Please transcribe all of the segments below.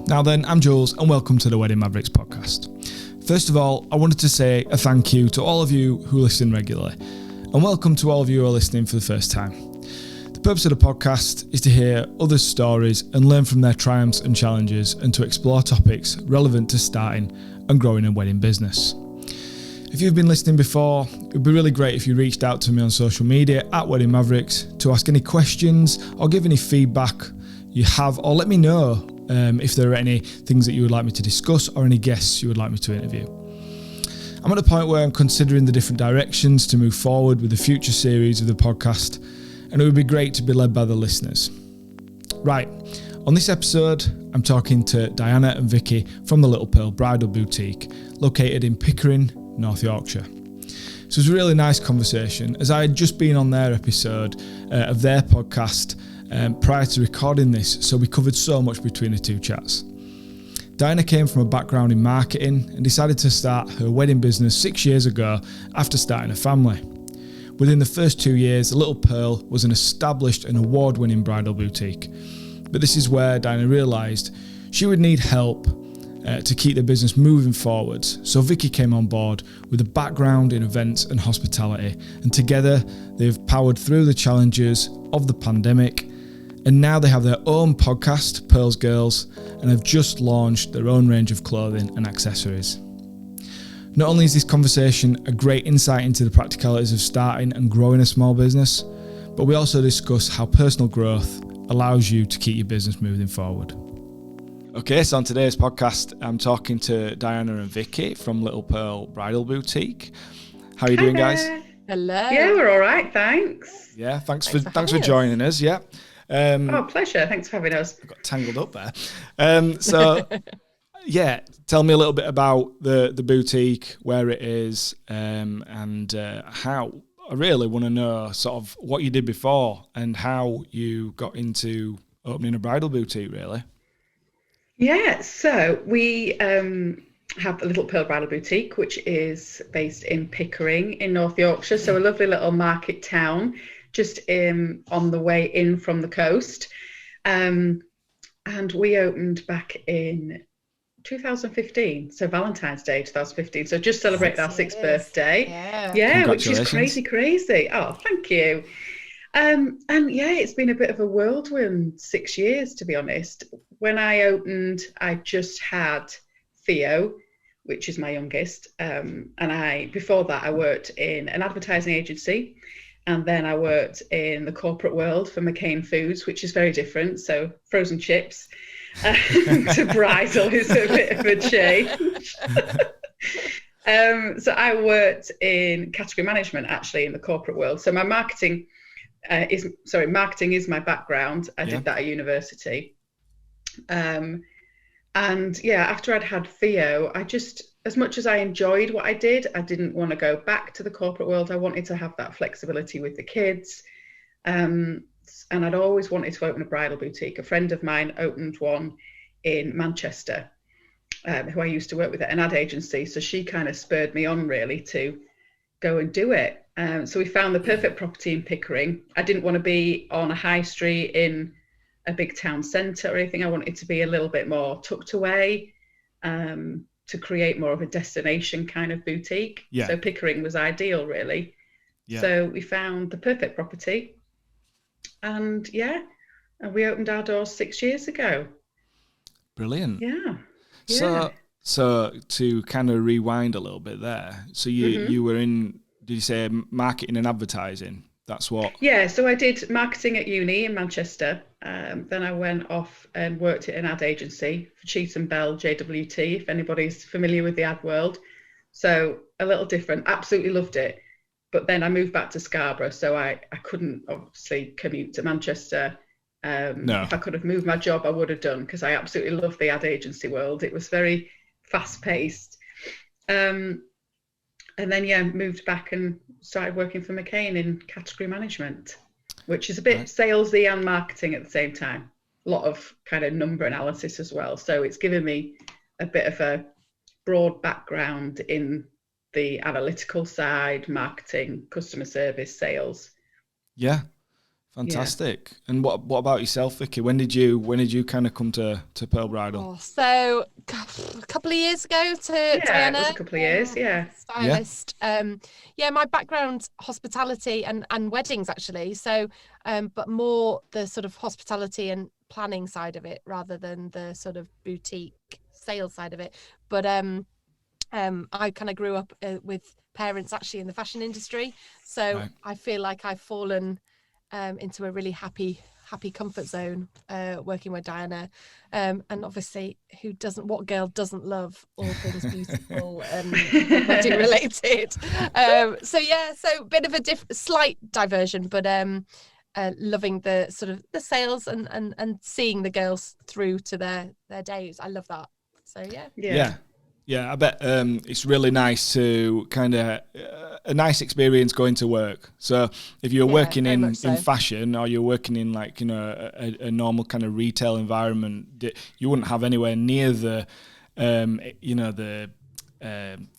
Now then, I'm Jules and welcome to the Wedding Mavericks podcast. First of all, I wanted to say a thank you to all of you who listen regularly, and welcome to all of you who are listening for the first time. The purpose of the podcast is to hear others' stories and learn from their triumphs and challenges, and to explore topics relevant to starting and growing a wedding business. If you've been listening before, it would be really great if you reached out to me on social media at Wedding Mavericks to ask any questions or give any feedback you have, or let me know if there are any things that you would like me to discuss or any guests you would like me to interview. I'm at the point where I'm considering the different directions to move forward with the future series of the podcast, and it would be great to be led by the listeners. Right, on this episode, I'm talking to Diana and Vicky from the Little Pearl Bridal Boutique, located in Pickering, North Yorkshire. So it was a really nice conversation, as I had just been on their episode of their podcast prior to recording this, so we covered so much between the two chats. Diana came from a background in marketing and decided to start her wedding business 6 years ago after starting a family. Within the first 2 years, the Little Pearl was an established and award-winning bridal boutique. But this is where Diana realised she would need help to keep the business moving forwards. So Vicky came on board with a background in events and hospitality, and together they've powered through the challenges of the pandemic. And now they have their own podcast, Pearls Girls, and have just launched their own range of clothing and accessories. Not only is this conversation a great insight into the practicalities of starting and growing a small business, but we also discuss how personal growth allows you to keep your business moving forward. Okay, so on today's podcast, I'm talking to Diana and Vicky from Little Pearl Bridal Boutique. How are you doing, guys? Hello. Yeah, we're all right, thanks. Yeah, thanks for joining us. Yeah. Pleasure. Thanks for having us. I got tangled up there. Yeah, tell me a little bit about the boutique, where it is, and how. I really want to know sort of what you did before and how you got into opening a bridal boutique, really. Yeah, so we have the Little Pearl Bridal Boutique, which is based in Pickering in North Yorkshire, so a lovely little market town just on the way in from the coast. And we opened back in 2015, so Valentine's Day 2015, so just celebrated our 6th birthday. Yeah, which is crazy. Oh, thank you. And yeah, it's been a bit of a whirlwind 6 years, to be honest. When I opened, I just had Theo, which is my youngest, and before that I worked in an advertising agency, and then I worked in the corporate world for McCain Foods, which is very different, so frozen chips to bridal is a bit of a change. So I worked in category management, actually, in the corporate world. So my marketing is my background. I did that at university. And yeah, after I'd had Theo, as much as I enjoyed what I did, I didn't want to go back to the corporate world. I wanted to have that flexibility with the kids. And I'd always wanted to open a bridal boutique. A friend of mine opened one in Manchester, who I used to work with at an ad agency. So she kind of spurred me on, really, to go and do it. So we found the perfect property in Pickering. I didn't want to be on a high street in a big town centre or anything. I wanted to be a little bit more tucked away, to create more of a destination kind of boutique. Yeah. So Pickering was ideal, really. Yeah. So we found the perfect property, and we opened our doors 6 years ago. Brilliant. Yeah. So to kind of rewind a little bit there, so you were in, did you say marketing and advertising? That's what? Yeah, so I did marketing at uni in Manchester. Then I went off and worked at an ad agency for Cheat & Bell, JWT, if anybody's familiar with the ad world. So a little different, absolutely loved it. But then I moved back to Scarborough, so I couldn't obviously commute to Manchester. No. If I could have moved my job, I would have done, because I absolutely loved the ad agency world. It was very fast-paced. And then, moved back and started working for McCain in category management, which is a bit salesy and marketing at the same time. A lot of kind of number analysis as well. So it's given me a bit of a broad background in the analytical side, marketing, customer service, sales. Yeah, Fantastic. Yeah. And what about yourself, Vicky? When did you kind of come to Pearl Bridal? So a couple of years ago to Diana. It was a couple of years, stylist. My background hospitality and weddings actually. So but more the sort of hospitality and planning side of it rather than the sort of boutique sales side of it. But I kind of grew up with parents actually in the fashion industry. So right. I feel like I've fallen into a really happy comfort zone working with Diana, and obviously what girl doesn't love all things beautiful and wedding related. So a bit of a slight diversion, but loving the sort of the sales and seeing the girls through to their days. I love that. So Yeah, I bet it's really nice to kind of a nice experience going to work. So if you're working in fashion, or you're working in like, a normal kind of retail environment, you wouldn't have anywhere near the, the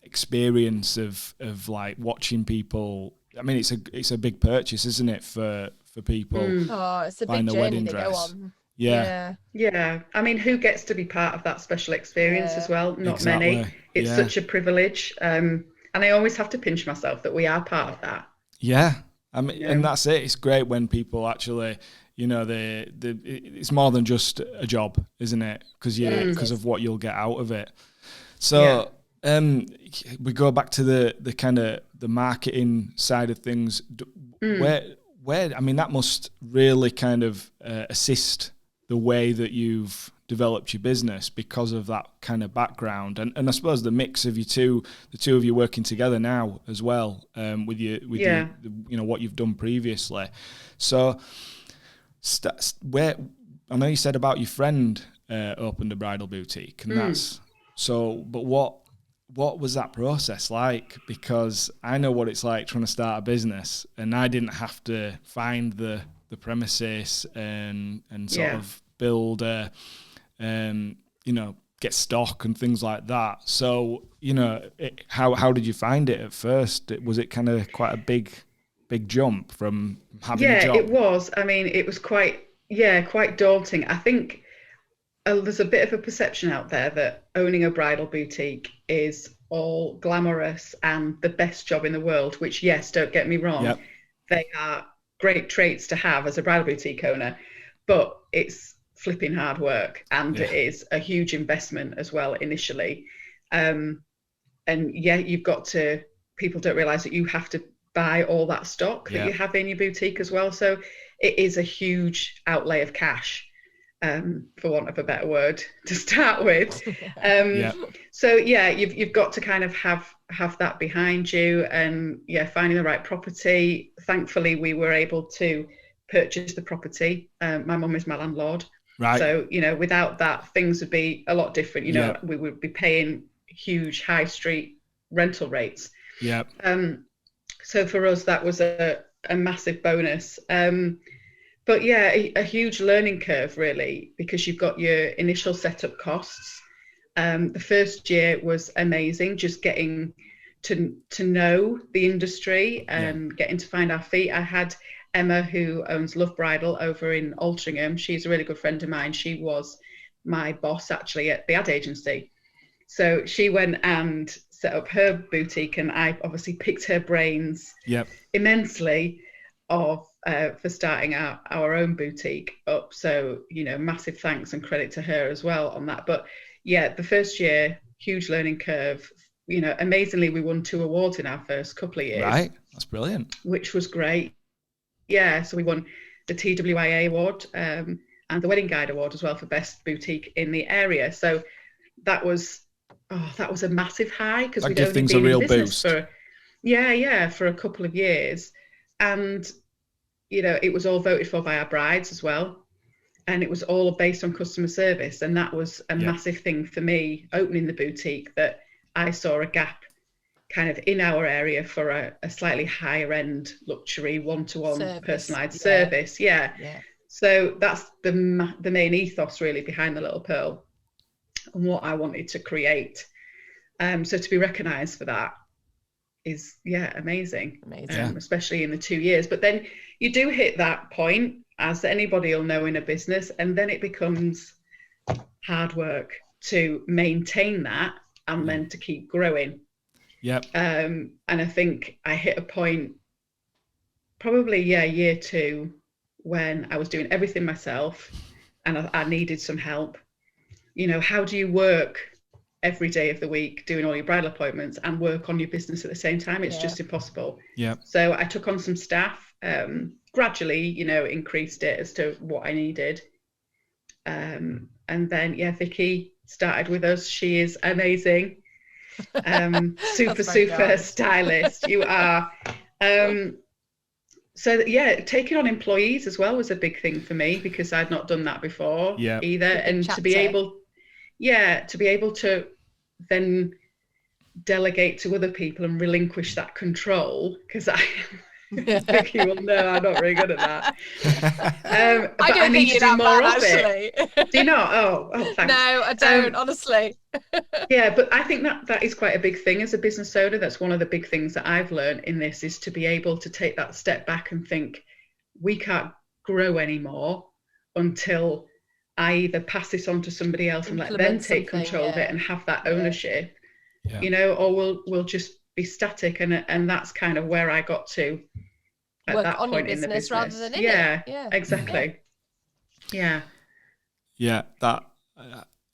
experience of like watching people. I mean, it's a big purchase, isn't it, for people? Oh, it's a big journey to go on. Yeah. I mean, who gets to be part of that special experience as well? Not many. It's such a privilege. And I always have to pinch myself that we are part of that. Yeah. I mean, and that's it. It's great when people actually, it's more than just a job, isn't it? Because of what you'll get out of it. So we go back to the kind of the marketing side of things. Where I mean, that must really kind of assist the way that you've developed your business because of that kind of background, and I suppose the mix of the two of you working together now as well, with your what you've done previously. So, where I know you said about your friend opened a bridal boutique, and that's so. But what was that process like? Because I know what it's like trying to start a business, and I didn't have to find the premises and sort of build get stock and things like that. So, how did you find it at first? Was it kind of quite a big jump from having a job? Yeah, it was. I mean, it was quite daunting. I think there's a bit of a perception out there that owning a bridal boutique is all glamorous and the best job in the world, which, yes, don't get me wrong, they are great traits to have as a bridal boutique owner, but it's flipping hard work, and it is a huge investment as well initially. You've got to, people don't realize that you have to buy all that stock that you have in your boutique as well. So it is a huge outlay of cash, for want of a better word, to start with. So you've got to kind of have that behind you, and finding the right property. Thankfully, we were able to purchase the property. My mum is my landlord. Right. So, without that, things would be a lot different. We would be paying huge high street rental rates. Yeah. So for us, that was a massive bonus. But a huge learning curve, really, because you've got your initial setup costs. The first year was amazing, just getting to know the industry and getting to find our feet. I had Emma, who owns Love Bridal over in Altrincham. She's a really good friend of mine. She was my boss actually at the ad agency. So she went and set up her boutique, and I obviously picked her brains immensely for starting our own boutique up. So, massive thanks and credit to her as well on that. But the first year, huge learning curve. Amazingly, we won 2 awards in our first couple of years. Right, that's brilliant. Which was great. Yeah, so we won the TWIA award and the Wedding Guide award as well for best boutique in the area. So that was a massive high, because we'd only been in business for a couple of years, and it was all voted for by our brides as well, and it was all based on customer service, and that was a massive thing for me opening the boutique, that I saw a gap kind of in our area for a slightly higher end luxury one-to-one personalized service. So that's the main ethos really behind the Little Pearl and what I wanted to create. So to be recognized for that is amazing. Amazing. Especially in the 2 years. But then you do hit that point, as anybody will know in a business, and then it becomes hard work to maintain that and then to keep growing. Yep. And I think I hit a point probably year 2 when I was doing everything myself and I needed some help. You know, how do you work every day of the week doing all your bridal appointments and work on your business at the same time? It's just impossible. Yeah. So I took on some staff, gradually, you know, increased it as to what I needed. And then, Vicky started with us. She is amazing. Super stylist. You are. So taking on employees as well was a big thing for me because I'd not done that before either. And to be able to then delegate to other people and relinquish that control, because Vicky will know I'm not very good at that. But I need to do more of it. Do you not? Oh, thanks. No, I don't, honestly. But I think that is quite a big thing as a business owner. That's one of the big things that I've learned in this, is to be able to take that step back and think, we can't grow anymore until I either pass this on to somebody else and let them take control of it and have that ownership, you know, or we'll just be static. And that's kind of where I got to at work that on point your in the business. rather than in it. Yeah, exactly. Yeah. That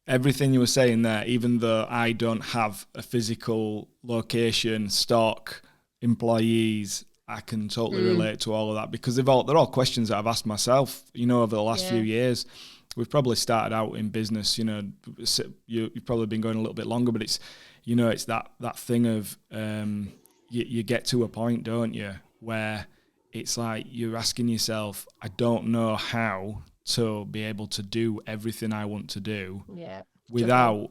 everything you were saying there, even though I don't have a physical location, stock, employees, I can totally relate to all of that, because they're all questions that I've asked myself, you know, over the last few years. We've probably started out in business, you know, you've probably been going a little bit longer, but it's, you know, it's that thing of you get to a point, don't you, where it's like you're asking yourself, I don't know how to be able to do everything I want to do without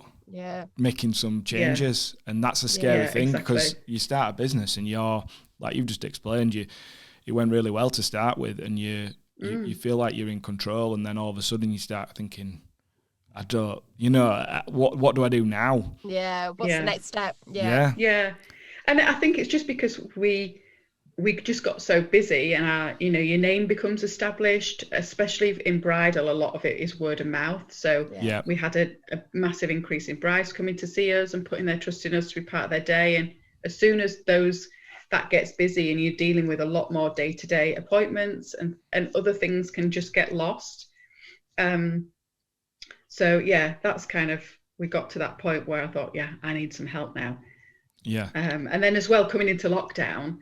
making some changes. And that's a scary thing, because you start a business and you're, like you've just explained, it went really well to start with, and you feel like you're in control, and then all of a sudden you start thinking, I don't, you know, what do I do now? Yeah, what's the next step? Yeah. And I think it's just because we just got so busy, and you know, your name becomes established, especially in bridal. A lot of it is word of mouth. So we had a massive increase in brides coming to see us and putting their trust in us to be part of their day. And as soon as that gets busy and you're dealing with a lot more day-to-day appointments and other things can just get lost. So that's kind of, we got to that point where I thought, I need some help now. And then as well, coming into lockdown,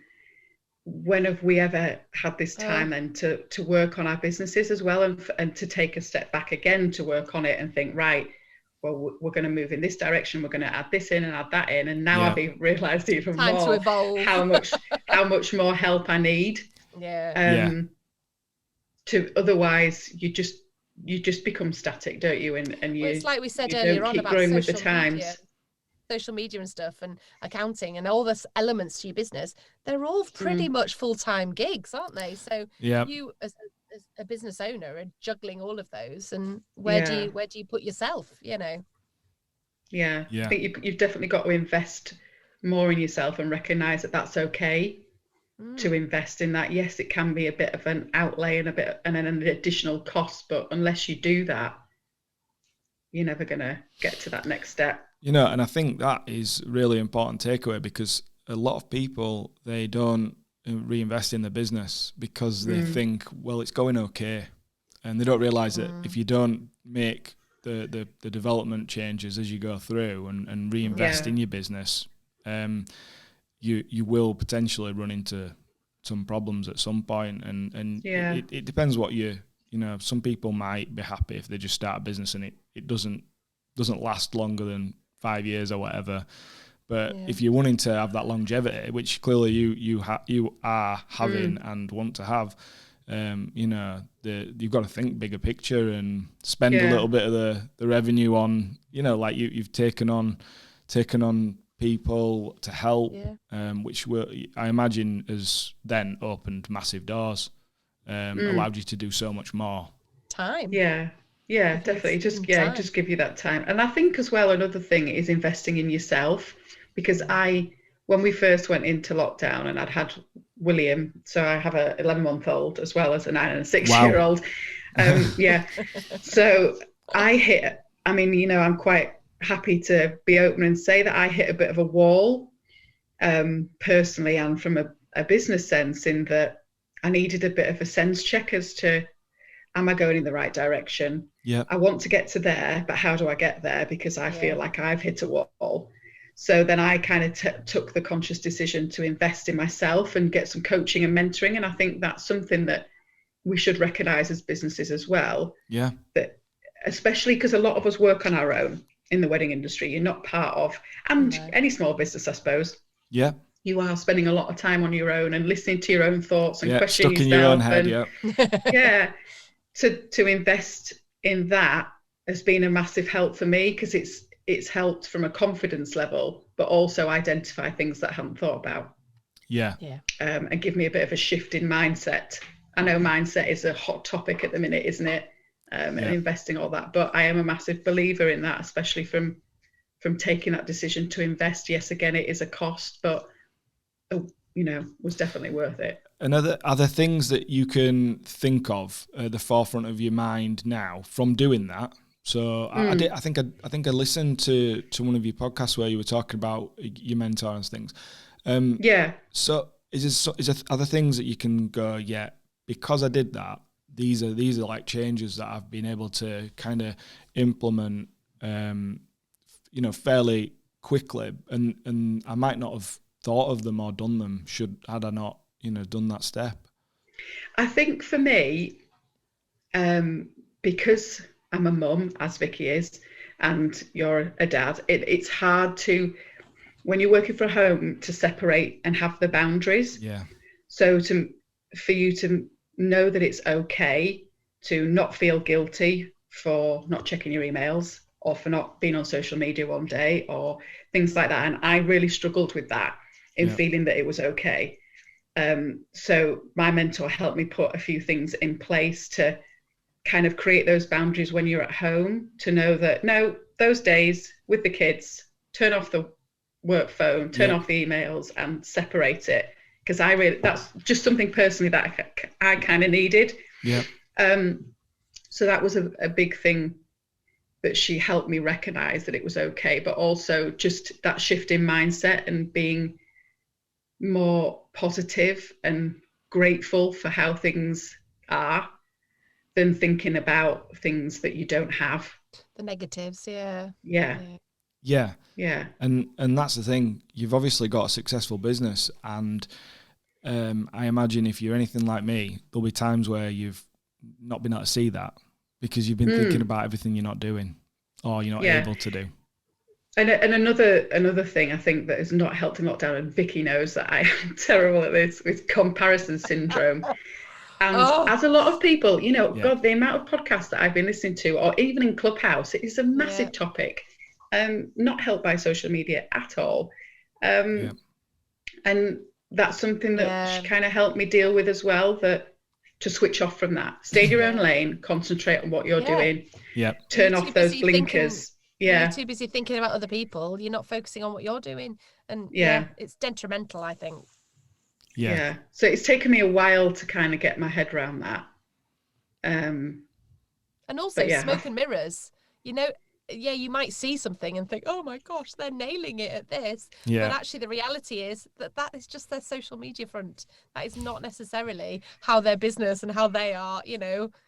when have we ever had this time then to work on our businesses as well, and to take a step back again to work on it and think, right, well, we're going to move in this direction, we're going to add this in and add that in, and now I've realised even time more to evolve. how much more help I need. To otherwise you just become static, don't you? And you, it's like we said earlier on about growing with the times. Social media and stuff, and accounting and all this elements to your business, they're all pretty much full-time gigs, aren't they? So you as a business owner are juggling all of those, and where do you put yourself, you know? I think you've definitely got to invest more in yourself and recognize that that's okay to invest in that. Yes, it can be a bit of an outlay and an additional cost, but unless you do that, you're never going to get to that next step. You know, and I think that is really important takeaway, because a lot of people, they don't reinvest in the business because they think, well, it's going okay. And they don't realise that if you don't make the development changes as you go through and reinvest in your business, you will potentially run into some problems at some point. And it depends what you know, some people might be happy if they just start a business and it doesn't last longer than 5 years or whatever. But if you're wanting to have that longevity, which clearly you are having and want to have, you know, you've got to think bigger picture and spend a little bit of the revenue on, you know, like you've taken on people to help, which I imagine has then opened massive doors, allowed you to do so much more. Time. Yeah, definitely. Just give you that time. And I think as well, another thing is investing in yourself, because I when we first went into lockdown, and I'd had William, so I have a 11-month-old as well as a 9 and a 6-year-old. Yeah. So I'm quite happy to be open and say that I hit a bit of a wall, personally, and from a business sense, in that I needed a bit of a sense check as to, am I going in the right direction? Yeah. I want to get to there, but how do I get there? Because I feel like I've hit a wall. So then I kind of took the conscious decision to invest in myself and get some coaching and mentoring. And I think that's something that we should recognize as businesses as well. Yeah. That, especially because a lot of us work on our own in the wedding industry. You're not part of, and any small business, I suppose. Yeah. You are spending a lot of time on your own and listening to your own thoughts and questioning stuck yourself. In your own head, yeah. To invest in that has been a massive help for me, because it's helped from a confidence level, but also identify things that I hadn't thought about. Yeah. And give me a bit of a shift in mindset. I know mindset is a hot topic at the minute, isn't it? And investing all that, but I am a massive believer in that, especially from taking that decision to invest. Yes, again, it is a cost, but was definitely worth it. And are there things that you think of at the forefront of your mind now from doing that? So I think I listened to one of your podcasts where you were talking about your mentor and things. So are there things that you can go, because I did that, these are like changes that I've been able to kind of implement, fairly quickly, and I might not have thought of them or done them had I not, done that step? I think for me, because I'm a mum, as Vicky is, and you're a dad, it's hard to, when you're working from home, to separate and have the boundaries. Yeah. So for you to know that it's okay to not feel guilty for not checking your emails, or for not being on social media one day, or things like that. And I really struggled with that, in feeling that it was okay. So my mentor helped me put a few things in place to kind of create those boundaries when you're at home, to know that, no, those days with the kids, turn off the work phone, turn off the emails, and separate it. Because that's just something personally that I kind of needed. Yeah. So that was a big thing that she helped me recognize, that it was okay, but also just that shift in mindset and being more positive and grateful for how things are, than thinking about things that you don't have. The negatives, Yeah. And that's the thing. You've obviously got a successful business, and I imagine if you're anything like me, there'll be times where you've not been able to see that because you've been thinking about everything you're not doing or you're not able to do. And another thing I think that has not helped in lockdown, and Vicky knows that I am terrible at this, with comparison syndrome. And as a lot of people, God, the amount of podcasts that I've been listening to, or even in Clubhouse, it is a massive topic. Not helped by social media at all. And that's something that she kind of helped me deal with as well, that to switch off from that, stay in your own lane, concentrate on what you're doing, turn off those blinkers. You're too busy thinking about other people. You're not focusing on what you're doing. And it's detrimental, I think. Yeah. So it's taken me a while to kind of get my head around that. And also smoke and mirrors, you might see something and think, oh my gosh, they're nailing it at this. But actually the reality is that is just their social media front. That is not necessarily how their business and how they are,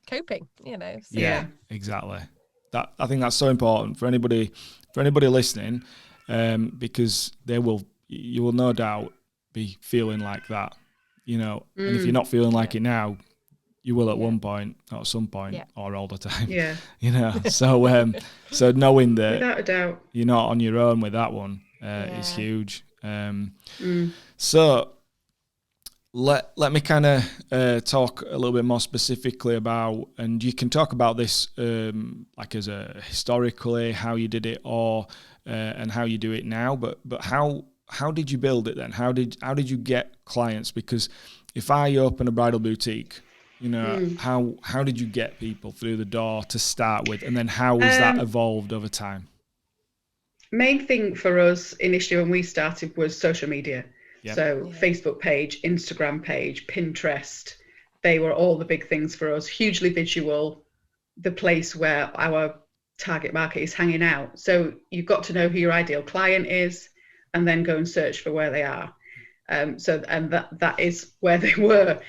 coping, So. Yeah, exactly. I think that's so important for anybody listening, because you will no doubt be feeling like that, and if you're not feeling like it now, you will at one point, or at some point, or all the time. So knowing that without a doubt you're not on your own with that one is huge. So let me kind of talk a little bit more specifically about, and you can talk about this like as a historically how you did it, or and how you do it now, but how did you build it then? How did you get clients? Because if I open a bridal boutique, how did you get people through the door to start with, and then how has that evolved over time? main thing for us initially when we started was social media. Yep. So Facebook page, Instagram page, Pinterest, they were all the big things for us. Hugely visual, the place where our target market is hanging out. So you've got to know who your ideal client is and then go and search for where they are. And that is where they were.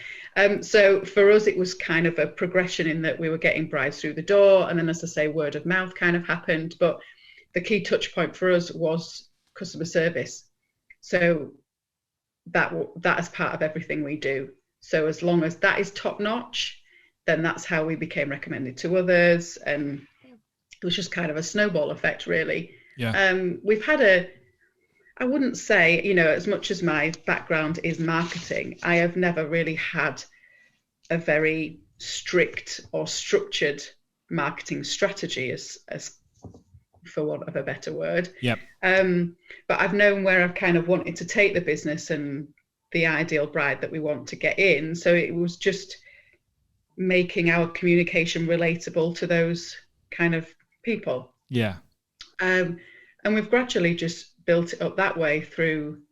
So for us, it was kind of a progression in that we were getting brides through the door. And then, as I say, word of mouth kind of happened. But the key touch point for us was customer service. So that is part of everything we do. So as long as that is top notch, then that's how we became recommended to others. And it was just kind of a snowball effect, really. Yeah. We've had I wouldn't say, as much as my background is marketing, I have never really had a very strict or structured marketing strategy, as for want of a better word. Yep. But I've known where I've kind of wanted to take the business and the ideal bride that we want to get in. So it was just making our communication relatable to those kind of people. Yeah. And we've gradually just built it up that way through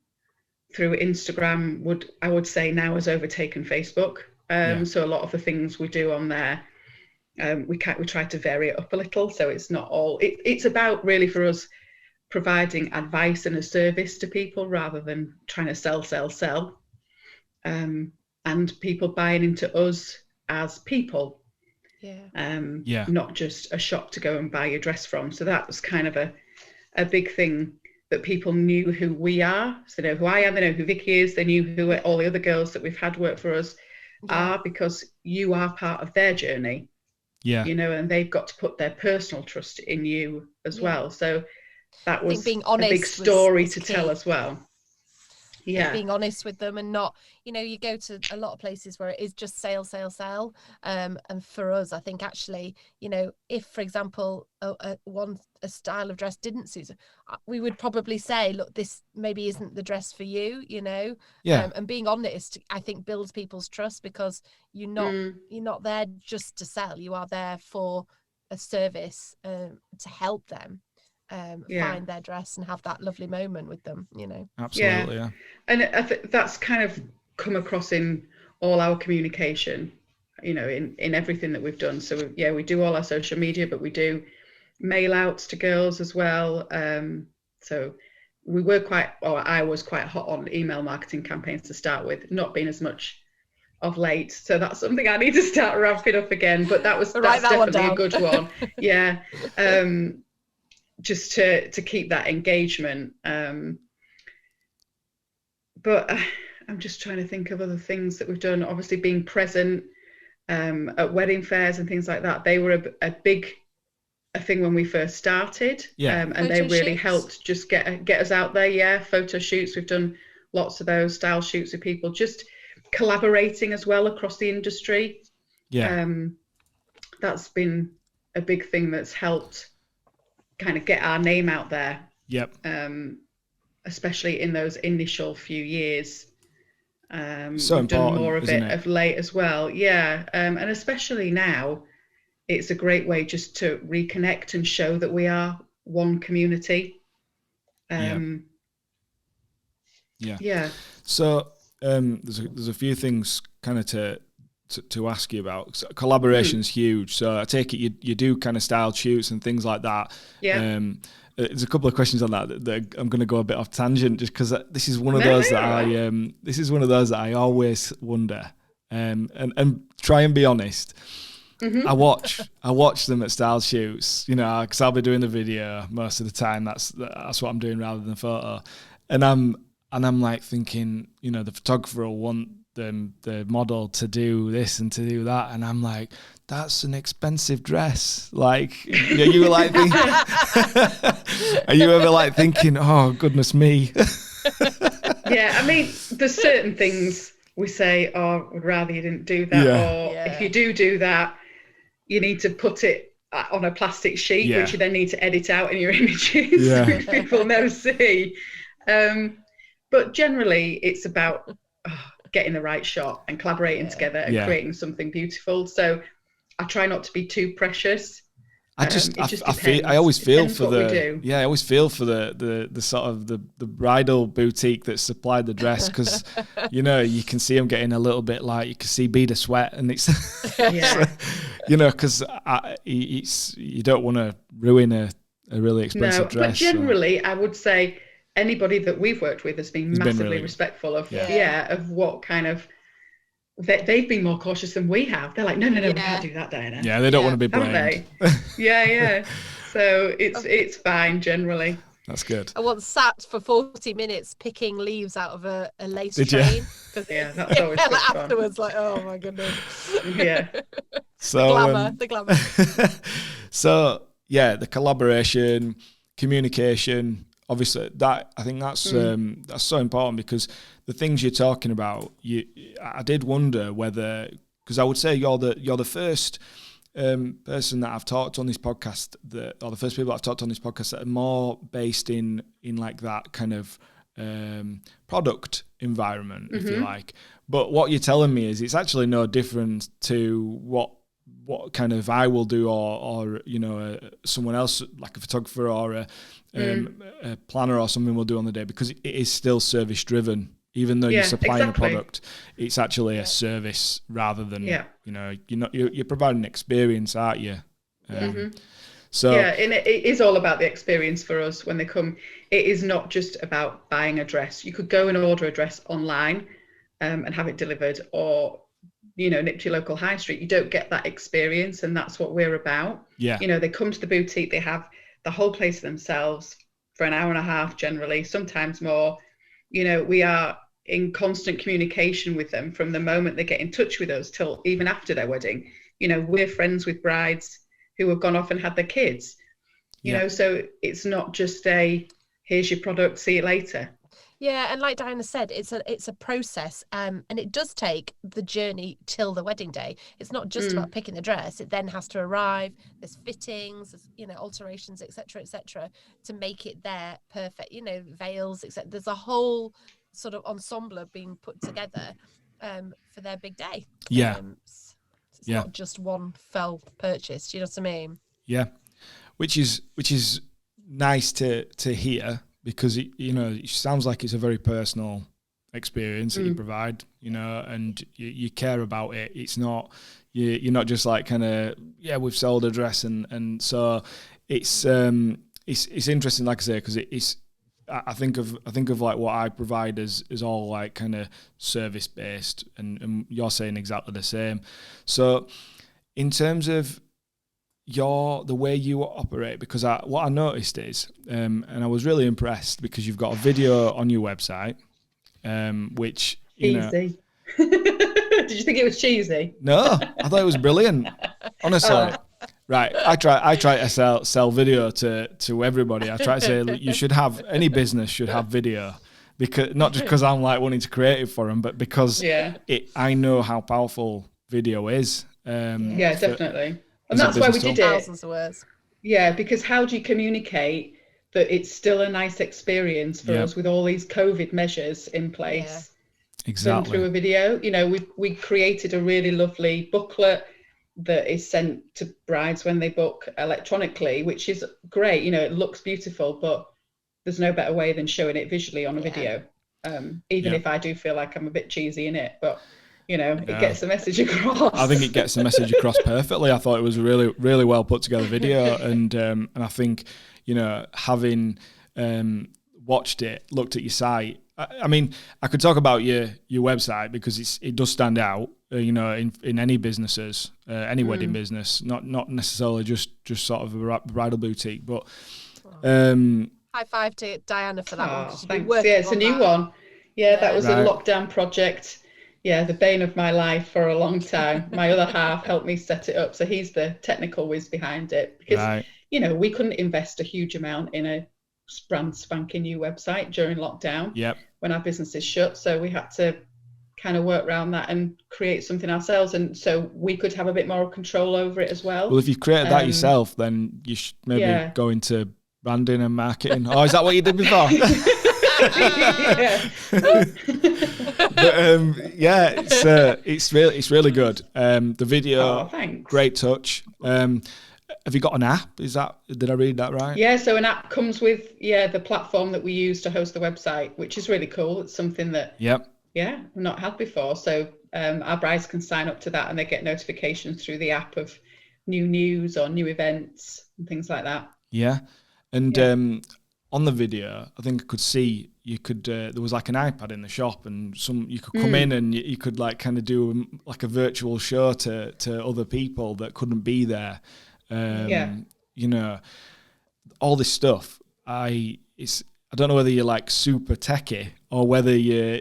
Instagram. I would say now has overtaken Facebook. So a lot of the things we do on there, we try to vary it up a little. So it's not all, it's about really for us providing advice and a service to people rather than trying to sell. And people buying into us as people. Not just a shop to go and buy your dress from. So that was kind of a big thing, that people knew who we are. So they know who I am, they know who Vicky is, they knew who all the other girls that we've had work for us are, because you are part of their journey. Yeah. And they've got to put their personal trust in you as well. So that was being honest, a big story was to key. tell as well. Yeah. Being honest with them and not, you go to a lot of places where it is just sale. And for us, I think actually, if, for example, a style of dress didn't suit, we would probably say, look, this maybe isn't the dress for you, and being honest, I think, builds people's trust, because you're not there just to sell. You are there for a service, to help them find their dress and have that lovely moment with them, Absolutely, yeah. And I think that's kind of come across in all our communication, in everything that we've done. So we do all our social media, but we do mail outs to girls as well. So I was quite hot on email marketing campaigns to start with, not being as much of late. So that's something I need to start ramping up again. But that's definitely a good one. Yeah. Just to keep that engagement. But I'm just trying to think of other things that we've done. Obviously, being present at wedding fairs and things like that. They were a big thing when we first started. And they really helped just get us out there. Yeah, photo shoots. We've done lots of those style shoots with people, just collaborating as well across the industry. Yeah. That's been a big thing that's helped kind of get our name out there. Yep. Especially in those initial few years. So we've done more of it of late as well. Yeah. And especially now, it's a great way just to reconnect and show that we are one community. Yeah. So there's a few things kind of to ask you about. So collaboration's huge. So I take it you do kind of style shoots and things like that. Yeah. There's a couple of questions on that I'm going to go a bit off tangent, just because this is one of those that I always wonder, and try and be honest. Mm-hmm. I watch them at style shoots, because I'll be doing the video most of the time. That's what I'm doing rather than photo, and I'm like thinking, the photographer will want the model to do this and to do that, and I'm like, that's an expensive dress. Like, you were like, are you ever like thinking, oh goodness me? Yeah, I mean, there's certain things we say, oh, I'd rather you didn't do that, or if you do that, you need to put it on a plastic sheet, which you then need to edit out in your images, which people never see. But generally, it's about getting the right shot and collaborating together and creating something beautiful. So I try not to be too precious. I always feel for the sort of the bridal boutique that supplied the dress, because you know, you can see them getting a little bit, like, you can see bead of sweat, and it's you know, because you don't want to ruin a really expensive dress. But generally, I would say anybody that we've worked with has been massively really respectful of of what kind of. They've been more cautious than we have. They're like, no, we can't do that, Diana. Yeah, they don't want to be blamed. Yeah. So it's fine generally. That's good. I once sat for 40 minutes picking leaves out of a lace train. Yeah, that's always good fun. Afterwards, like, oh my goodness. Yeah. So the glamour. So yeah, the collaboration, communication. Obviously, that I think that's so important, because the things you're talking about, I did wonder whether, because I would say you're the first person that I've talked on this podcast, or the first people I've talked on this podcast that are more based in like that kind of product environment, if you like. But what you're telling me is it's actually no different to what kind of I will do, or you know, someone else like a photographer or a planner or something will do on the day, because it is still service driven. Even though you're supplying a product, it's actually a service rather than you know, you're providing an experience, aren't you? So and it is all about the experience for us when they come. It is not just about buying a dress. You could go and order a dress online and have it delivered, or you know, nip to your local high street. You don't get that experience, and that's what we're about. You know, they come to the boutique, they have the whole place to themselves for an hour and a half generally, sometimes more. You know, we are in constant communication with them from the moment they get in touch with us till even after their wedding. You know, we're friends with brides who have gone off and had their kids, you know, so it's not just here's your product, see you later. Yeah, and like Diana said, it's a process, and it does take the journey till the wedding day. It's not just about picking the dress; it then has to arrive. There's fittings, there's, you know, alterations, etc., to make it there perfect. You know, veils, etc. There's a whole sort of ensemble being put together for their big day. It's not just one fell purchase. Do you know what I mean? Yeah, which is nice to hear. Because it sounds like it's a very personal experience that you provide, you know, and you care about it. It's not you're not just like kind of we've sold a dress and so it's interesting, like I say, because it's I think of like what I provide is all like kind of service based, and you're saying exactly the same. So in terms of the way you operate, because what I noticed is, and I was really impressed, because you've got a video on your website, which cheesy. Did you think it was cheesy? No, I thought it was brilliant. Honestly, right? I try to sell video to everybody. I try to say you should have, any business should have video, because not just because I'm like wanting to create it for them, but because I know how powerful video is. Definitely. And that's why we did it. Thousands of words. Yeah, because how do you communicate that it's still a nice experience for us with all these COVID measures in place? Exactly. Through a video. You know, we created a really lovely booklet that is sent to brides when they book electronically, which is great. You know, it looks beautiful, but there's no better way than showing it visually on a video. Even if I do feel like I'm a bit cheesy in it, but you know, it gets the message across. I think it gets the message across perfectly. I thought it was a really, really well put together video, and I think, you know, having watched it, looked at your site. I mean, I could talk about your website, because it does stand out. You know, in any businesses, any wedding business, not necessarily just sort of a bridal boutique, but high five to Diana for that one. Thanks. Yeah, it's a new one. Yeah, that was a lockdown project. Yeah, the bane of my life for a long time. My other half helped me set it up, so he's the technical whiz behind it. Because you know, we couldn't invest a huge amount in a brand spanking new website during lockdown. When our business is shut, so we had to kind of work around that and create something ourselves, and so we could have a bit more control over it as well. Well, if you've created that yourself, then you should maybe go into branding and marketing. Oh, is that what you did before? But it's really good. The video, great touch. have you got an app? Did I read that right? Yeah, so an app comes with the platform that we use to host the website, which is really cool. It's something that we've not had before. So our brides can sign up to that and they get notifications through the app of new news or new events and things like that. Yeah. And on the video, I think I could see you could there was like an iPad in the shop, and you could come in and you could like kind of do like a virtual show to other people that couldn't be there. You know, all this stuff. I don't know whether you're like super techie or whether you're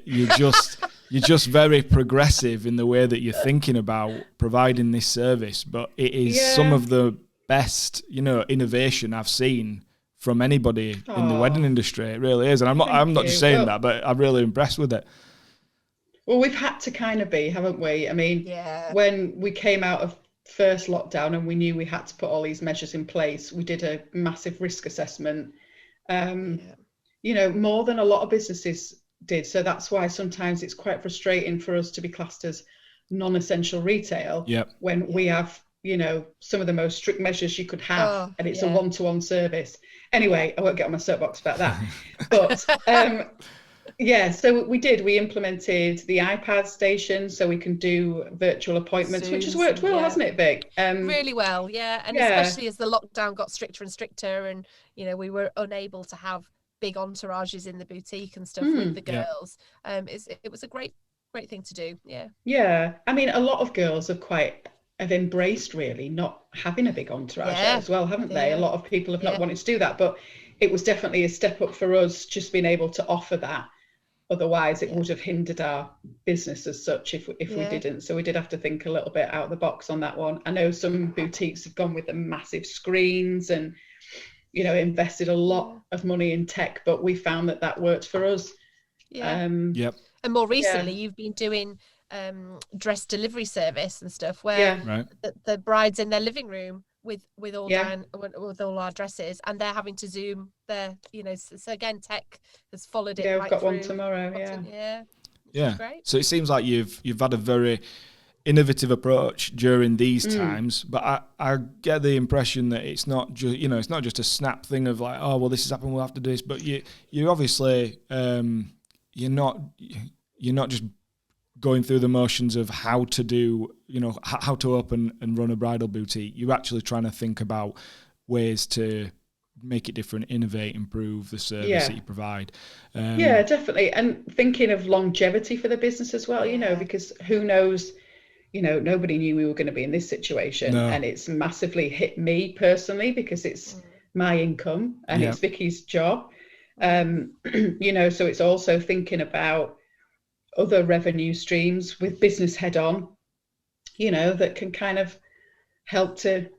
just very progressive in the way that you're thinking about providing this service, but it is some of the best, innovation I've seen from anybody in the wedding industry. It really is. And I'm not just saying that, but I'm really impressed with it. Well, we've had to kind of be, haven't we? I mean, when we came out of first lockdown and we knew we had to put all these measures in place, we did a massive risk assessment, more than a lot of businesses did. So that's why sometimes it's quite frustrating for us to be classed as non-essential retail when we have, some of the most strict measures you could have, and it's a one-to-one service. Anyway, I won't get on my soapbox about that. But so we implemented the iPad station so we can do virtual appointments, Zooms, which has worked well, hasn't it, Vic? Really well, and especially as the lockdown got stricter and stricter, and we were unable to have big entourages in the boutique and stuff with the girls. It was a great thing to do. I mean, a lot of girls have embraced really not having a big entourage as well, haven't they? A lot of people have not wanted to do that, but it was definitely a step up for us just being able to offer that. Otherwise it would have hindered our business as such if we didn't. So we did have to think a little bit out of the box on that one. I know some boutiques have gone with the massive screens and invested a lot of money in tech, but we found that worked for us. And more recently you've been doing dress delivery service and stuff where the bride's in their living room with all with all our dresses, and they're having to Zoom their so again tech has followed it. We've got one tomorrow. Great. So it seems like you've had a very innovative approach during these times, but I get the impression that it's not just it's not just a snap thing of like, oh well, this has happened, we'll have to do this, but you obviously you're not just going through the motions of how to do, how to open and run a bridal boutique. You're actually trying to think about ways to make it different, innovate, improve the service that you provide. Definitely. And thinking of longevity for the business as well, because who knows, nobody knew we were going to be in this situation. No. And it's massively hit me personally because it's my income and it's Vicky's job. So it's also thinking about other revenue streams with business head on, that can kind of help to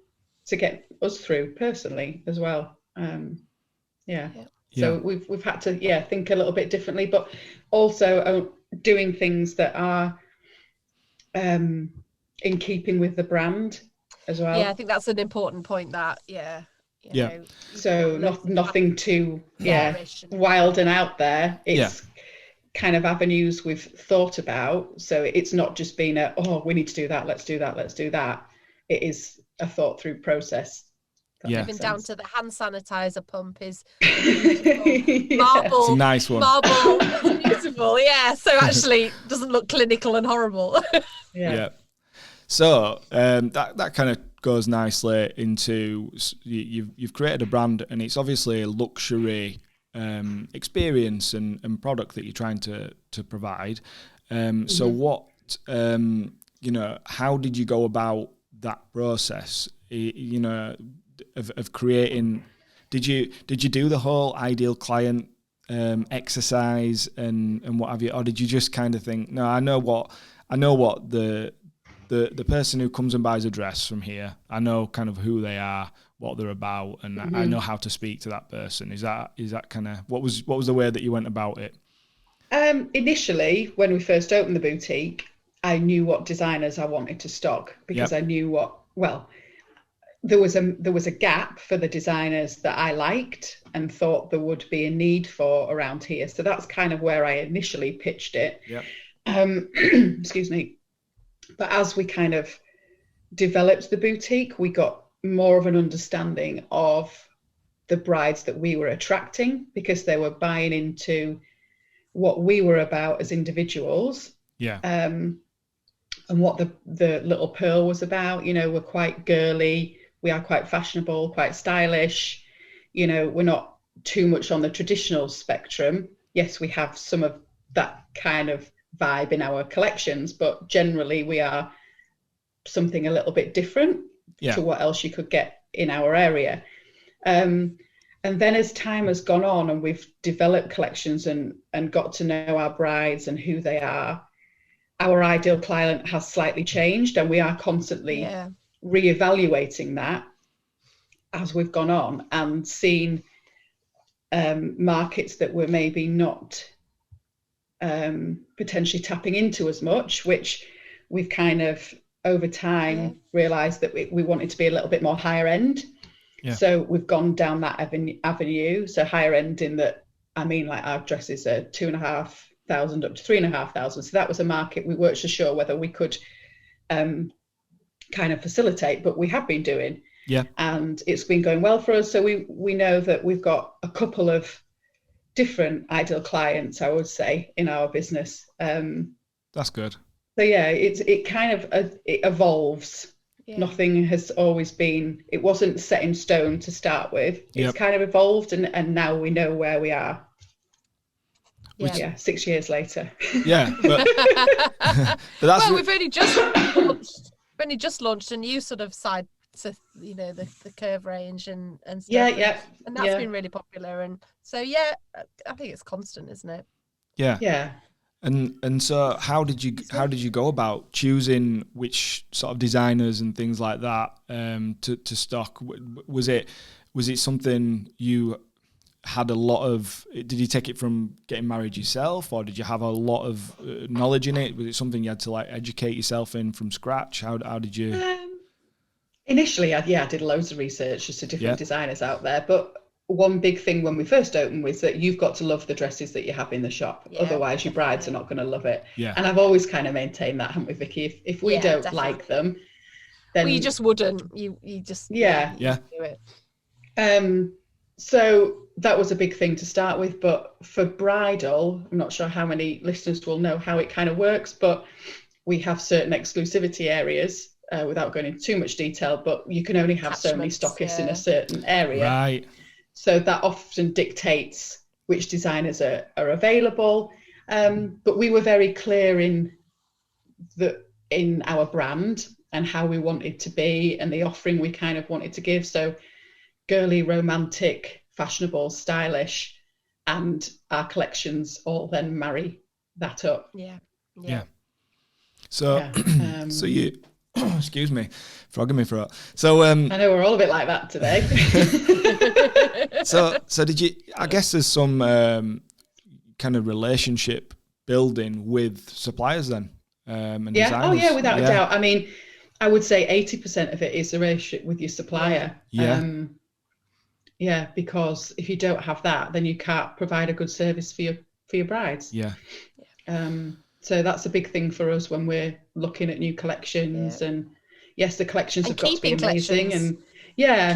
get us through personally as well. So we've had to think a little bit differently, but also doing things that are in keeping with the brand as well. I think that's an important point. So nothing too wild and out there. It's kind of avenues we've thought about, so it's not just been we need to do that, let's do that. It is a thought through process. Even down to the hand sanitizer pump is marble. It's a nice one. Marble, beautiful. So actually doesn't look clinical and horrible. So that kind of goes nicely into you've created a brand, and it's obviously a luxury experience and product that you're trying to provide. So what how did you go about that process? Of creating. Did you do the whole ideal client exercise and what have you, or did you just kind of think, no, I know what the person who comes and buys a dress from here, I know kind of who they are, what they're about, and I know how to speak to that person. Is that kind of what was the way that you went about it? Initially, when we first opened the boutique, I knew what designers I wanted to stock because I knew there was a gap for the designers that I liked and thought there would be a need for around here. So that's kind of where I initially pitched it. Excuse me. But as we kind of developed the boutique, we got more of an understanding of the brides that we were attracting, because they were buying into what we were about as individuals. And what the Little Pearl was about. You know, we're quite girly, we are quite fashionable, quite stylish. You know, we're not too much on the traditional spectrum. Yes, we have some of that kind of vibe in our collections, but generally we are something a little bit different to what else you could get in our area. And then as time has gone on and we've developed collections and got to know our brides and who they are, our ideal client has slightly changed, and we are constantly reevaluating that as we've gone on and seen markets that we're maybe not potentially tapping into as much, which we've kind of over time realised that we wanted to be a little bit more higher end. So we've gone down that avenue. So higher end in that, I mean, like our dresses are 2,500 up to 3,500. So that was a market we weren't sure whether we could kind of facilitate, but we have been doing. And it's been going well for us. So we know that we've got a couple of different ideal clients, I would say, in our business. That's good. So yeah, it kind of it evolves. Nothing has always been, it wasn't set in stone to start with. It's kind of evolved, and now we know where we are. 6 years later. But that's well, we've only just launched a new sort of side to, you know, the curve range and stuff. And that's been really popular. And so I think it's constant, isn't it? And so how did you go about choosing which sort of designers and things like that to stock? Was it something you had a lot of? Did you take it from getting married yourself, or did you have a lot of knowledge in it? Was it something you had to like educate yourself in from scratch? How did you? Initially, I did loads of research as to different designers out there, but one big thing when we first opened was that you've got to love the dresses that you have in the shop. Otherwise your brides are not going to love it. And I've always kind of maintained that, haven't we, Vicky? If we don't like them, then you just wouldn't. You just do it. So that was a big thing to start with. But for bridal, I'm not sure how many listeners will know how it kind of works, but we have certain exclusivity areas. Without going into too much detail, but you can only have so many stockists in a certain area. Right. So that often dictates which designers are available. But we were very clear in our brand and how we wanted to be and the offering we kind of wanted to give. So girly, romantic, fashionable, stylish, and our collections all then marry that up. So so you excuse me, frog in my throat. So I know we're all a bit like that today. So did you? I guess there's some kind of relationship building with suppliers then, and designers. Without a doubt. I mean, I would say 80% of it is the relationship with your supplier. Because if you don't have that, then you can't provide a good service for your brides. So that's a big thing for us when we're looking at new collections. And yes, the collections have got to be amazing, and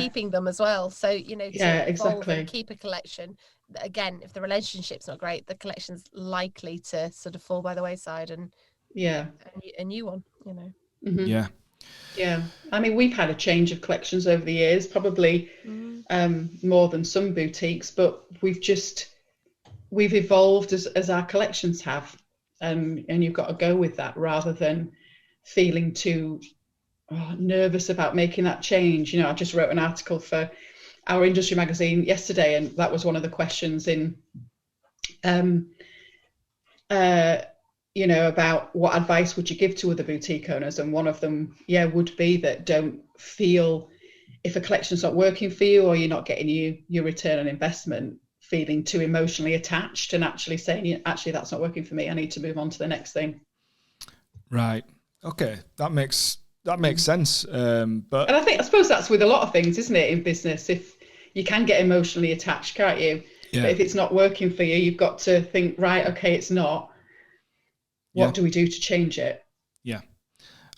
keeping them as well. So, you know, to evolve and keep a collection. Again, if the relationship's not great, the collection's likely to sort of fall by the wayside, and a new one, you know. I mean, we've had a change of collections over the years, probably more than some boutiques, but we've evolved as our collections have. And you've got to go with that rather than feeling too nervous about making that change. You know, I just wrote an article for our industry magazine yesterday, and that was one of the questions in, about what advice would you give to other boutique owners? And one of them, would be that don't feel if a collection's not working for you or you're not getting your return on investment, feeling too emotionally attached and actually saying, actually, that's not working for me. I need to move on to the next thing. Right. Okay. That makes sense. But I suppose that's with a lot of things, isn't it, in business? If you can get emotionally attached, can't you? But if it's not working for you, you've got to think, right, okay, it's not. What do we do to change it? Yeah,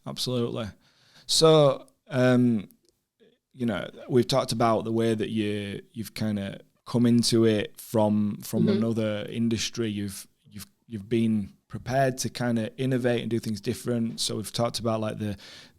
absolutely. So, we've talked about the way that you've kind of come into it from another industry. You've been prepared to kind of innovate and do things different. So we've talked about like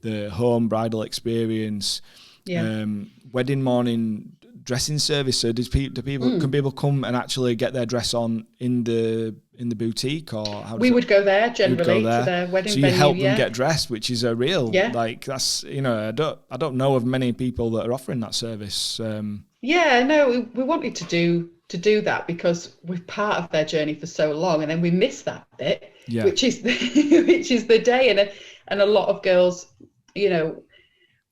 the home bridal experience, wedding morning dressing service. So can people come and actually get their dress on in the boutique, or we would go there generally to their wedding venue? So you help them get dressed, which is a real like that's I don't know of many people that are offering that service. We wanted to do that because we're part of their journey for so long, and then we miss that bit, which is the day, and a lot of girls,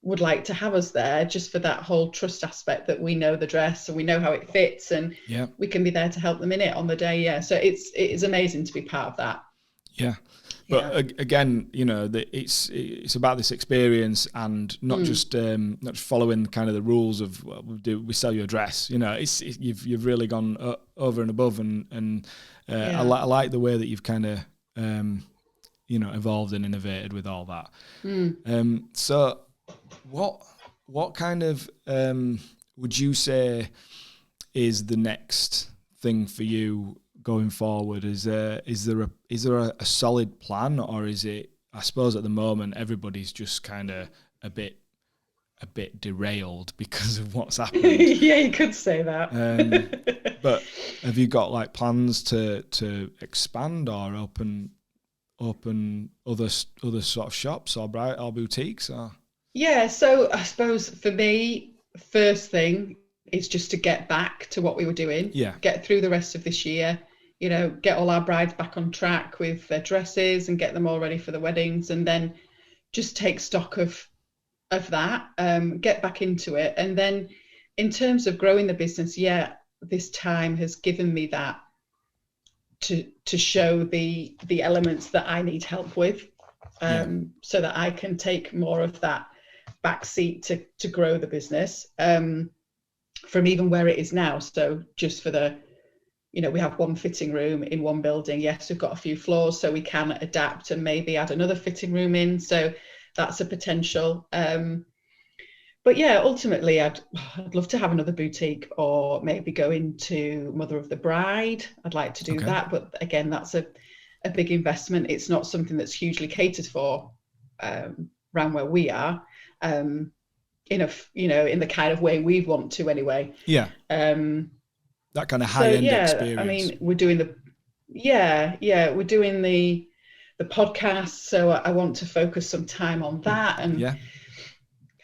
would like to have us there just for that whole trust aspect, that we know the dress and we know how it fits, and we can be there to help them in it on the day. So it is amazing to be part of that. But again, it's about this experience, and not just following kind of the rules of we sell you a dress. You've really gone over and above, and I like the way that you've kind of evolved and innovated with all that. So what kind of would you say is the next thing for you going forward? Is there a solid plan, or is it, I suppose at the moment everybody's just kind of a bit derailed because of what's happened? You could say that. But have you got like plans to expand or open other sort of shops or boutiques? Or so I suppose for me, first thing is just to get back to what we were doing. Get through the rest of this year. Get all our brides back on track with their dresses and get them all ready for the weddings, and then just take stock of that, get back into it. And then in terms of growing the business, this time has given me that to show the elements that I need help with, so that I can take more of that back seat to grow the business from even where it is now. So just for we have one fitting room in one building. Yes, we've got a few floors, so we can adapt and maybe add another fitting room in. So that's a potential. But ultimately, I'd love to have another boutique, or maybe go into Mother of the Bride. I'd like to do that. But again, that's a big investment. It's not something that's hugely catered for around where we are, in the kind of way we want to anyway. That kind of high-end experience. I mean, we're doing we're doing the podcast, so I want to focus some time on that and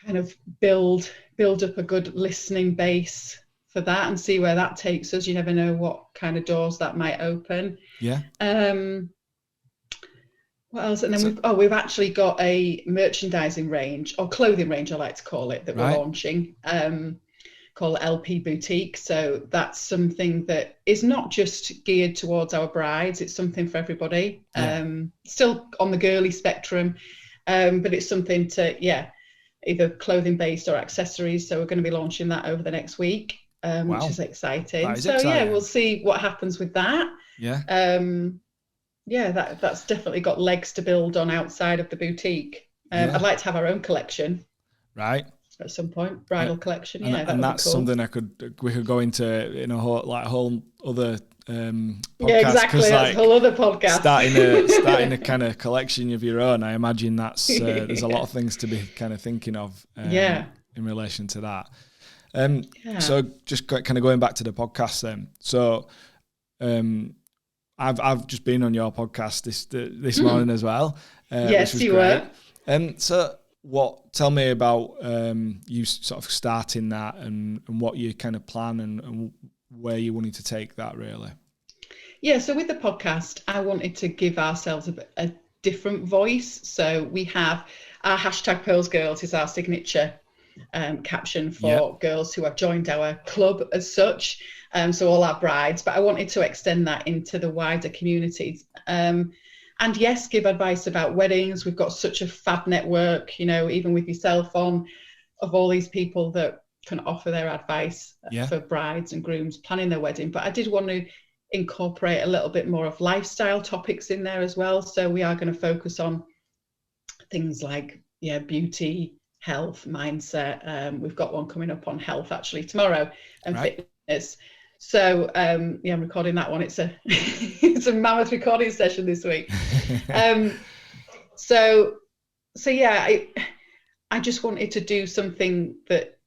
kind of build up a good listening base for that and see where that takes us. You never know what kind of doors that might open. What else? And then we've actually got a merchandising range, or clothing range I like to call it, that we're launching. Called LP Boutique. So that's something that is not just geared towards our brides, it's something for everybody. Still on the girly spectrum, but it's something to either clothing based or accessories. So we're going to be launching that over the next week, which is exciting. We'll see what happens with that. That's definitely got legs to build on outside of the boutique. I'd like to have our own collection at some point, bridal collection. And that's cool. Something we could go into in a whole other podcast. Exactly. That's a whole other podcast. Starting a kind of collection of your own. I imagine that's there's a lot of things to be kind of thinking of in relation to that. So just kind of going back to the podcast then. So I've just been on your podcast this morning as well. Yes, you were. So tell me about you sort of starting that and what you kind of plan and where you wanted to take that really. So with the podcast, I wanted to give ourselves a different voice. So we have our hashtag Pearls Girls is our signature caption for girls who have joined our club as such. So all our brides, but I wanted to extend that into the wider communities. And yes, give advice about weddings. We've got such a fab network, even with yourself of all these people that can offer their advice for brides and grooms planning their wedding. But I did want to incorporate a little bit more of lifestyle topics in there as well. So we are going to focus on things like beauty, health, mindset. We've got one coming up on health actually tomorrow, and fitness. So I'm recording that one. It's a it's a mammoth recording session this week. So yeah, I just wanted to do something that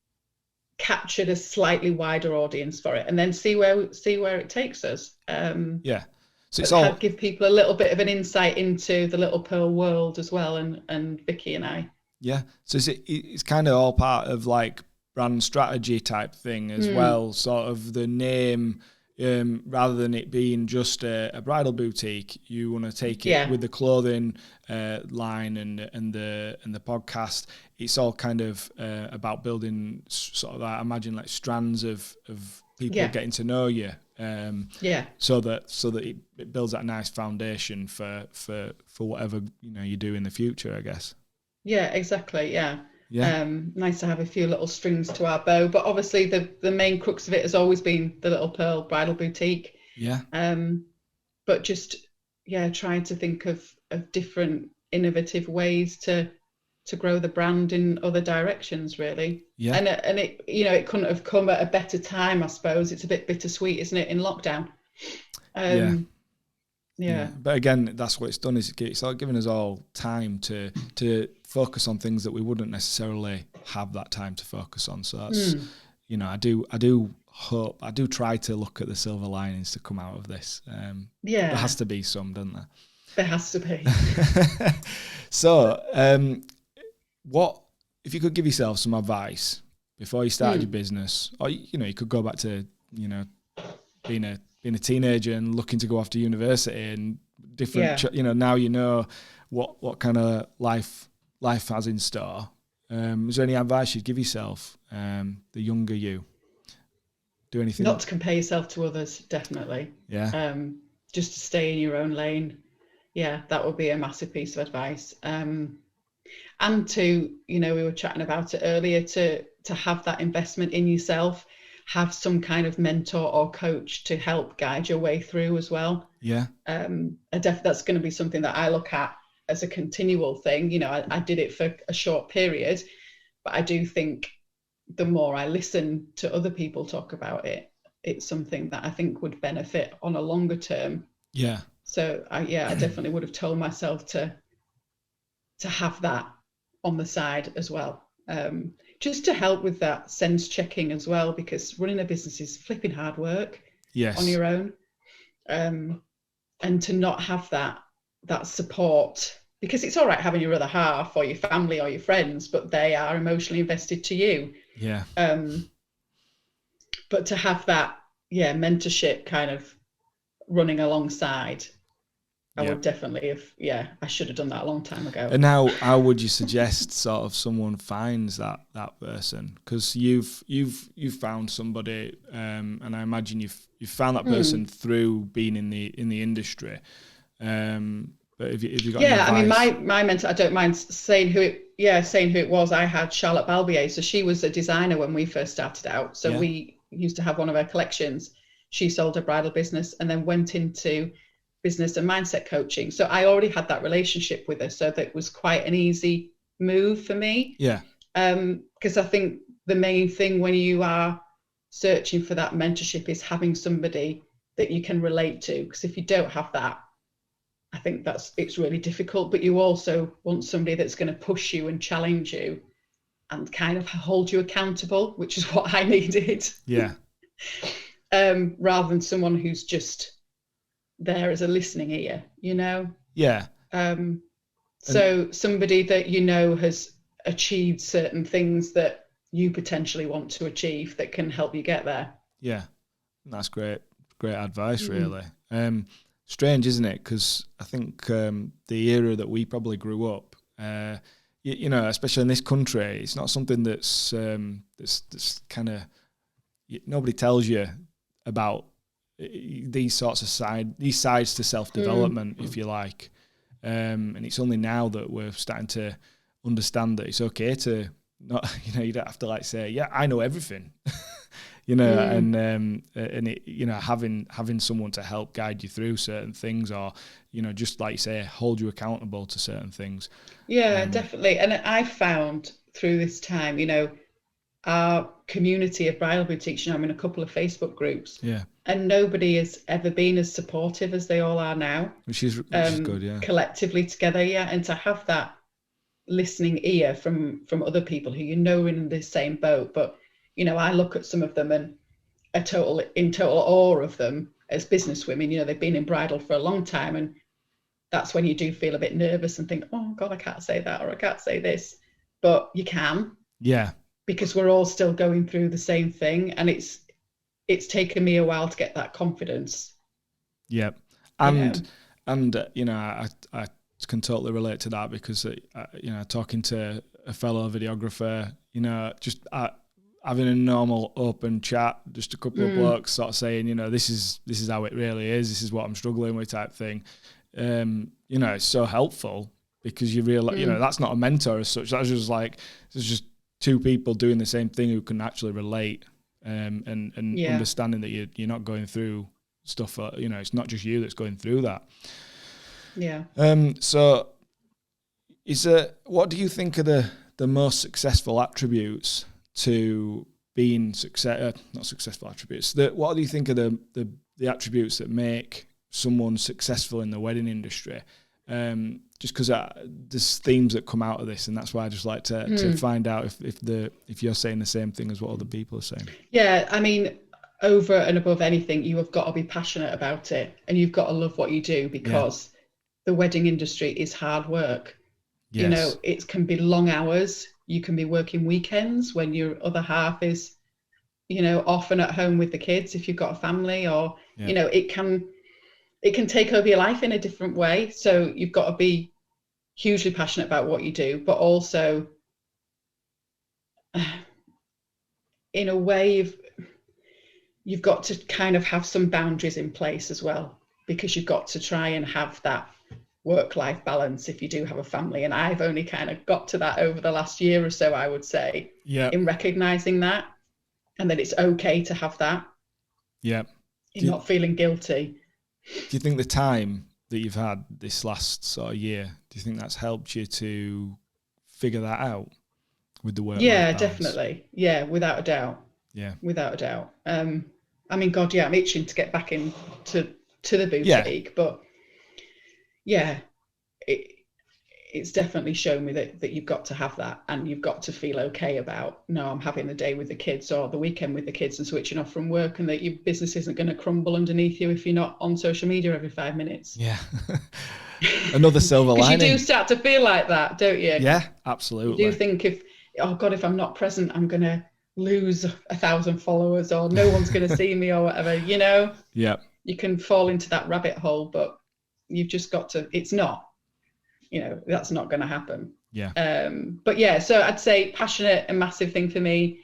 captured a slightly wider audience for it, and then see where it takes us. So it's all give people a little bit of an insight into the Little Pearl world as well, and Vicky and I. Yeah. So it's kind of all part of like brand strategy type thing as well, sort of the name, rather than it being just a bridal boutique, you want to take it with the clothing line and the podcast. It's all kind of about building sort of that, I imagine, like strands of people getting to know you, so that it builds that nice foundation for whatever you do in the future, I guess. Yeah, exactly. Yeah. Nice to have a few little strings to our bow, but obviously the main crux of it has always been the Little Pearl Bridal Boutique. But just trying to think of different innovative ways to grow the brand in other directions, really. And it it couldn't have come at a better time, I suppose. It's a bit bittersweet, isn't it, in lockdown? But again, that's what it's done, is it's like giving us all time to focus on things that we wouldn't necessarily have that time to focus on. So that's I do hope, I do try to look at the silver linings to come out of this. There has to be some, doesn't there? There has to be. So what if you could give yourself some advice before you started your business, or you could go back to being a teenager and looking to go off to university and different now what kind of life has in store. Is there any advice you'd give yourself, the younger you? Do anything? Not to compare yourself to others, definitely. Just to stay in your own lane. That would be a massive piece of advice. And to, we were chatting about it earlier, to have that investment in yourself, have some kind of mentor or coach to help guide your way through as well. That's going to be something that I look at as a continual thing. I did it for a short period, but I do think the more I listen to other people talk about it, it's something that I think would benefit on a longer term. So I definitely would have told myself to have that on the side as well. Just to help with that sense checking as well, because running a business is flipping hard work on your own. And to not have that support, because it's all right having your other half or your family or your friends, but they are emotionally invested to you. But to have that, mentorship kind of running alongside, I would definitely have, I should have done that a long time ago. And how would you suggest sort of someone finds that person? Because you've found somebody, and I imagine you've found that person through being in the industry. But if you got any advice? I mean, my mentor, I don't mind saying who it was. I had Charlotte Balbier, so she was a designer when we first started out. So we used to have one of her collections. She sold her bridal business and then went into business and mindset coaching. So I already had that relationship with her, so that was quite an easy move for me. Because I think the main thing when you are searching for that mentorship is having somebody that you can relate to. Because if you don't have that, I think it's really difficult. But you also want somebody that's going to push you and challenge you and kind of hold you accountable, which is what I needed. Rather than someone who's just there as a listening ear, so somebody that has achieved certain things that you potentially want to achieve, that can help you get there. That's great advice, really. Strange, isn't it? Because I think the era that we probably grew up, especially in this country, it's not something that's kind of, nobody tells you about these sides to self-development, if you like, and it's only now that we're starting to understand that it's okay to not, you don't have to like say, I know everything, and it, having someone to help guide you through certain things, or just like you say, hold you accountable to certain things. Definitely. And I found through this time, you know, our community of bridal boutiques, you know, I'm in a couple of Facebook groups, and nobody has ever been as supportive as they all are now, which is good, collectively together, and to have that listening ear from other people who, you know, are in the same boat. But, you know, I look at some of them and are in total awe of them as business women. You know, they've been in bridal for a long time, and that's when you do feel a bit nervous and think, oh God, I can't say that, or I can't say this, but you can, because we're all still going through the same thing, and it's taken me a while to get that confidence. And you know, I can totally relate to that, because you know, talking to a fellow videographer, you know, just having a normal open chat, just a couple of blokes sort of saying, you know, this is how it really is, this is what I'm struggling with, type thing. You know, it's so helpful, because you realize, you know, that's not a mentor as such. That's just like, there's just two people doing the same thing who can actually relate, and understanding that you're not going through stuff. You know, it's not just you that's going through that. So, what do you think are the most successful attributes to being not successful attributes? What do you think are the attributes that make someone successful in the wedding industry? Just because there's themes that come out of this, and that's why I just like to find out if you're saying the same thing as what other people are saying. Yeah, I mean, over and above anything, you have got to be passionate about it, and you've got to love what you do, because the wedding industry is hard work. Yes. You know, it can be long hours. You can be working weekends when your other half is, you know, often at home with the kids if you've got a family, or you know, it can take over your life in a different way. So you've got to be hugely passionate about what you do, but also in a way you've got to kind of have some boundaries in place as well, because you've got to try and have that work-life balance if you do have a family. And I've only kind of got to that over the last year or so, I would say, in recognizing that, and that it's okay to have that. In not feeling guilty. Do you think the time that you've had this last sort of year, do you think that's helped you to figure that out with the work? Yeah, definitely. Yeah, without a doubt. Without a doubt. I mean, God, I'm itching to get back into the boutique, but it's definitely shown me that you've got to have that, and you've got to feel okay about, no, I'm having the day with the kids or the weekend with the kids and switching off from work, and that your business isn't going to crumble underneath you if you're not on social media every 5 minutes. Another silver lining. Because you do start to feel like that, don't you? Yeah, absolutely. You do think, if I'm not present, I'm going to lose 1,000 followers, or no one's going to see me, or whatever, you know? You can fall into that rabbit hole, but you've just got to, it's not, you know, that's not going to happen. But so I'd say passionate, a massive thing for me.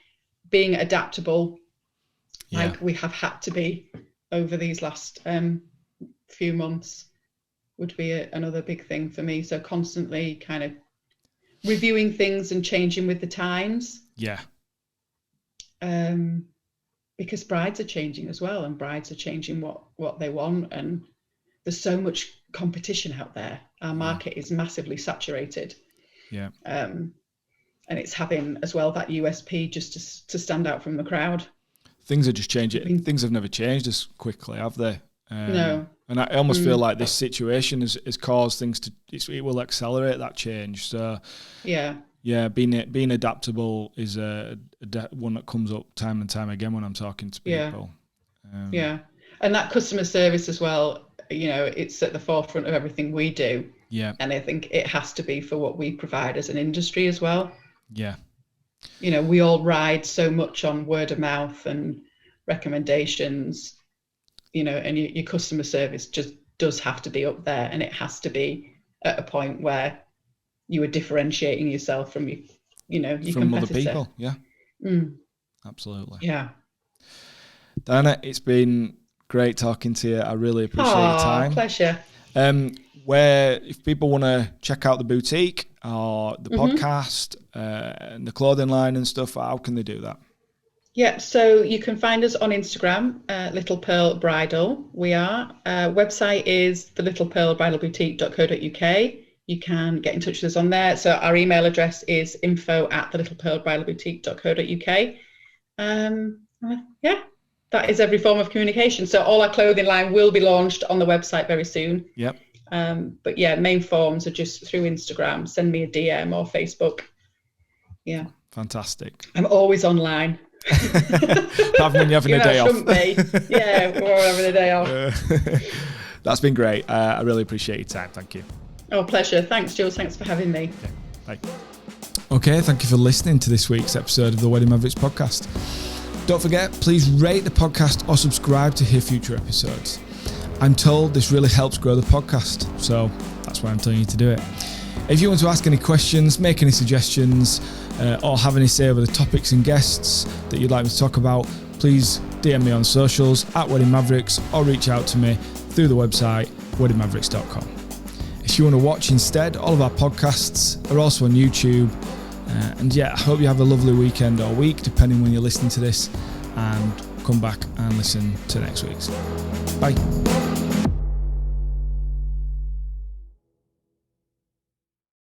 Being adaptable, like we have had to be over these last few months, would be another big thing for me. So constantly kind of reviewing things and changing with the times. Because brides are changing as well, and brides are changing what they want, and there's so much competition out there. Our market is massively saturated. And it's having as well that USP just to stand out from the crowd. Things are just changing. Things have never changed as quickly, have they? No. And I almost feel like this situation has caused things to, it will accelerate that change. So being adaptable is one that comes up time and time again when I'm talking to people. And that customer service as well, you know, it's at the forefront of everything we do. And I think it has to be for what we provide as an industry as well. You know, we all ride so much on word of mouth and recommendations, you know, and your customer service just does have to be up there, and it has to be at a point where you are differentiating yourself from your from competitor. Other people. Absolutely. Diana, it's been great talking to you. I really appreciate your time. Pleasure. If people want to check out the boutique or the podcast and the clothing line and stuff, how can they do that? So you can find us on Instagram, Little Pearl Bridal. We are. Website is the littlepearlbridalboutique.co.uk. you can get in touch with us on there. So our email address is info@thelittlepearlbridalboutique.co.uk. That is every form of communication. So all our clothing line will be launched on the website very soon. Yep. But yeah, main forms are just through Instagram. Send me a DM or Facebook. Yeah. Fantastic. I'm always online. Apart when you're having a day off. Yeah, we're all having a day off. That's been great. I really appreciate your time. Thank you. Oh, pleasure. Thanks, Jules. Thanks for having me. Okay, bye. Okay, thank you for listening to this week's episode of the Wedding Mavericks podcast. Don't forget, please rate the podcast or subscribe to hear future episodes. I'm told this really helps grow the podcast, so that's why I'm telling you to do it. If you want to ask any questions, make any suggestions, or have any say over the topics and guests that you'd like me to talk about, please DM me on socials @Wedding Mavericks or reach out to me through the website weddingmavericks.com. If you want to watch instead, all of our podcasts are also on YouTube. And yeah, I hope you have a lovely weekend or week, depending when you're listening to this, and come back and listen to next week's. Bye.